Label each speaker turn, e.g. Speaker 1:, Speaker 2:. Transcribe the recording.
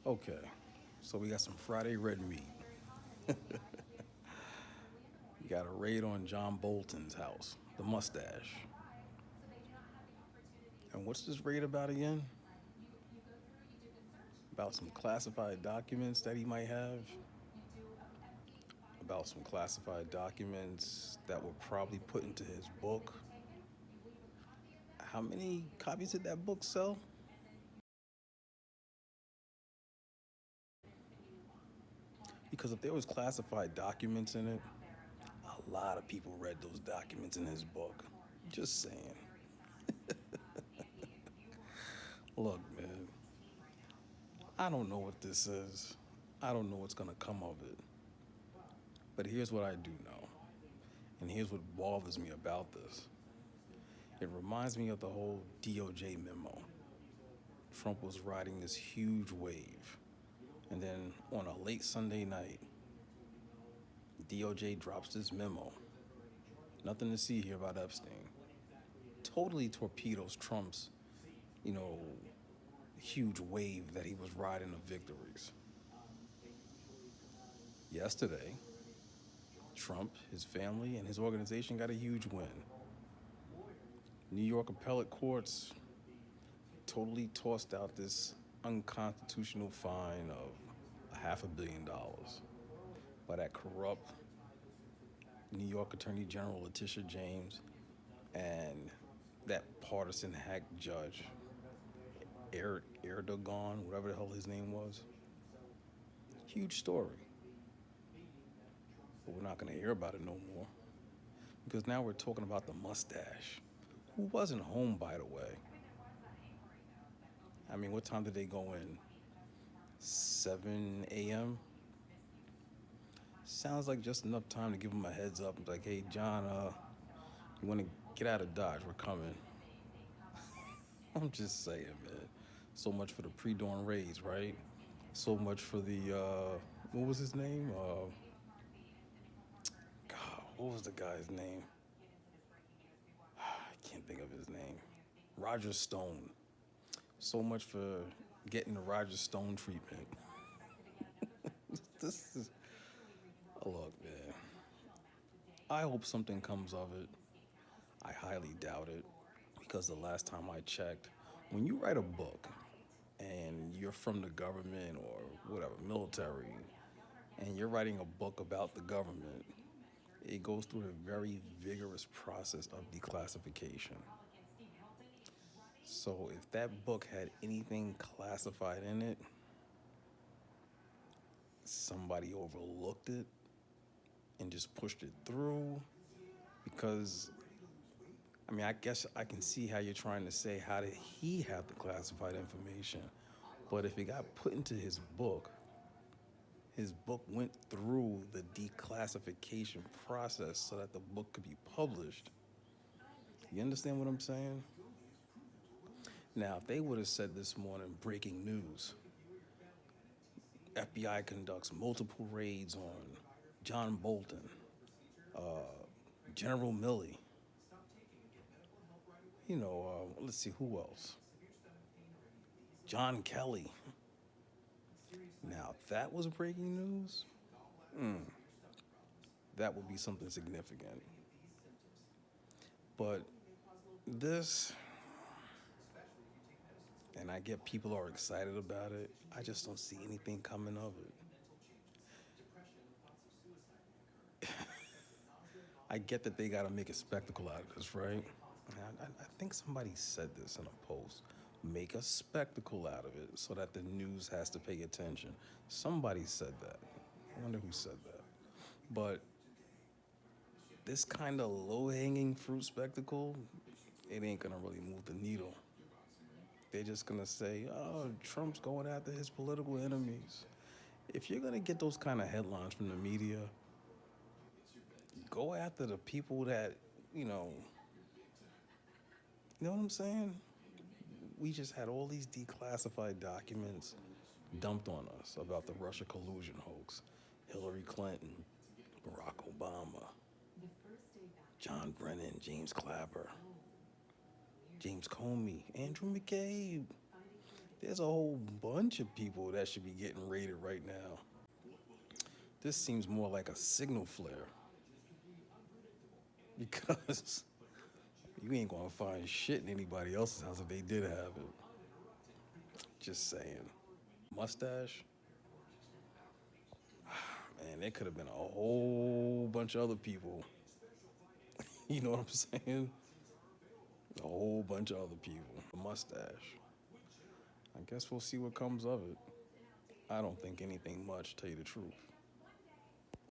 Speaker 1: Okay, so we got some Friday red meat. We got a raid on John Bolton's house, the mustache. And what's this raid about again? About some classified documents that he might have. About some classified documents that were probably put into his book. How many copies did that book sell? Because if there was classified documents in it, a lot of people read those documents in his book. Just saying. Look, man, I don't know what this is. I don't know what's gonna come of it. But here's what I do know. And here's what bothers me about this. It reminds me of the whole DOJ memo. Trump was riding this huge wave. And then on a late Sunday night, DOJ drops this memo. Nothing to see here about Epstein. Totally torpedoes Trump's, you know, huge wave that he was riding of victories. Yesterday, Trump, his family, and his organization got a huge win. New York appellate courts totally tossed out this unconstitutional fine of $500 million by that corrupt New York Attorney General Letitia James and that partisan hack judge Erdogan, whatever the hell his name was. Huge story, but we're not going to hear about it no more because now we're talking about the mustache, who wasn't home, by the way. I mean, what time did they go in? 7 a.m. Sounds like just enough time to give him a heads up. Like, hey, John, you want to get out of Dodge? We're coming. I'm just saying, man. So much for the pre-dawn raids, right? So much for the what was his name? God, what was the guy's name? I can't think of his name. Roger Stone. So much for getting the Roger Stone treatment. This is look, man. I hope something comes of it. I highly doubt it because the last time I checked, when you write a book and you're from the government or whatever, military, and you're writing a book about the government, it goes through a very vigorous process of declassification. So if that book had anything classified in it, somebody overlooked it and just pushed it through because I mean, I guess I can see how you're trying to say, how did he have the classified information? But if it got put into his book went through the declassification process so that the book could be published. You understand what I'm saying? Now, if they would have said this morning, breaking news, FBI conducts multiple raids on John Bolton, General Milley, let's see who else, John Kelly. Now, if that was breaking news, that would be something significant. But this, and I get people are excited about it, I just don't see anything coming of it. I get that they got to make a spectacle out of this, right? I think somebody said this in a post. Make a spectacle out of it so that the news has to pay attention. Somebody said that. I wonder who said that. But this kind of low hanging fruit spectacle, it ain't gonna really move the needle. They're just gonna say, oh, Trump's going after his political enemies. If you're gonna get those kind of headlines from the media, go after the people that, you know, you know what I'm saying? We just had all these declassified documents dumped on us about the Russia collusion hoax. Hillary Clinton, Barack Obama, John Brennan, James Clapper, James Comey, Andrew McCabe. There's a whole bunch of people that should be getting raided right now. This seems more like a signal flare because you ain't gonna find shit in anybody else's house if they did have it. Just saying. Mustache? Man, there could have been a whole bunch of other people. You know what I'm saying? A whole bunch of other people. A mustache. I guess we'll see what comes of it. I don't think anything much, to tell you the truth.